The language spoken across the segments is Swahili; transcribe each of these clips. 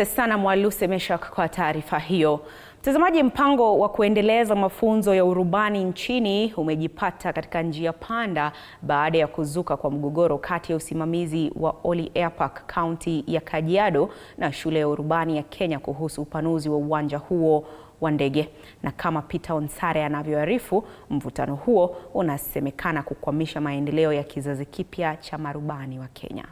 Sana Mwaluse Meshak kwa taarifa hiyo. Mtazamaji, mpango wa kuendeleza mafunzo ya urubani nchini umejipata katika njia panda baada ya kuzuka kwa mgogoro kati ya usimamizi wa Oli Airpark County ya Kajiado na shule ya urubani ya Kenya kuhusu upanuzi wa uwanja huo wa ndege. Na kama Peter Onsare anavyoarifu, mvutano huo unasemekana kukwamisha maendeleo ya kizazi kipya cha marubani wa Kenya.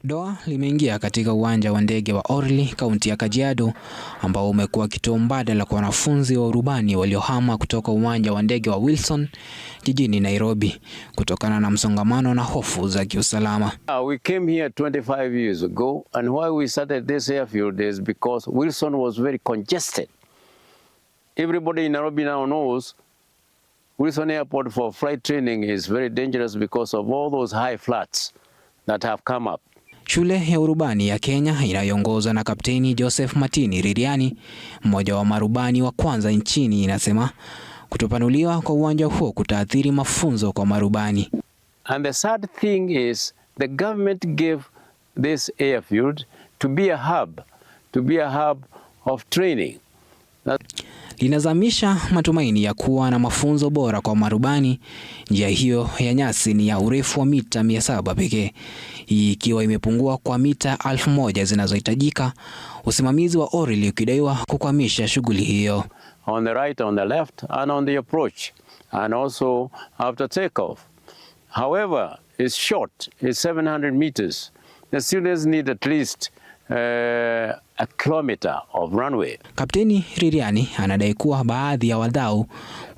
Doa limeingia katika uwanja wa ndege wa Orly, kaunti ya Kajiado, ambao umekuwa kituo mbadala kwa wanafunzi wa urubani waliohama kutoka uwanja wa ndege wa Wilson jijini Nairobi kutokana na msongamano na hofu za kiusalama. We came here 25 years ago, and why we started this airfield is because Wilson was very congested. Everybody in Nairobi now knows Wilson Airport for flight training is very dangerous because of all those high flats that have come up. Shule ya urubani ya Kenya inayoongozwa na Kapteni Joseph Matini Ririani, mmoja wa marubani wa kwanza nchini, inasema kutopanuliwa kwa uwanja huo kutaathiri mafunzo kwa marubani. And the sad thing is the government gave this airfield to be a hub of training. Linazamisha matumaini ya kuwa na mafunzo bora kwa marubani. Njia hiyo ya nyasi ni ya urefu wa mita 700 pekee, ikiwa imepungua kwa mita 1000 zinazohitajika, usimamizi wa Orly ukidaiwa kukwamisha shughuli hiyo. On the right, on the left, and on the approach, and also after takeoff. However, it's short, it's 700 meters. The students need at least a kilometer of runway. Kapteni Ririani anadai kuwa baadhi ya wadau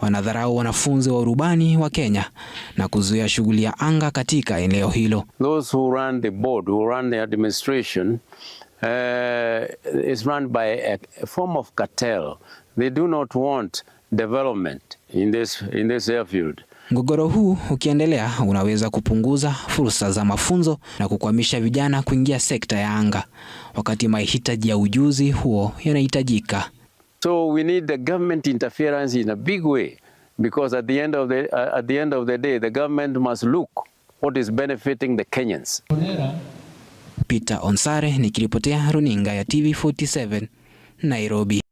wanadharau wanafunzi wa urubani wa Kenya na kuzuia shughuli ya anga katika eneo hilo. Those who run the board, who run the administration, is run by a form of cartel. They do not want development in this airfield. Mgogoro huu ukiendelea unaweza kupunguza fursa za mafunzo na kukwamisha vijana kuingia sekta ya anga, wakati mahitaji ya ujuzi huo yanahitajika. So we need the government interference in a big way, because at the end of the day the government must look what is benefiting the Kenyans. Peter Onsare nikiripotea runinga ya TV47 Nairobi.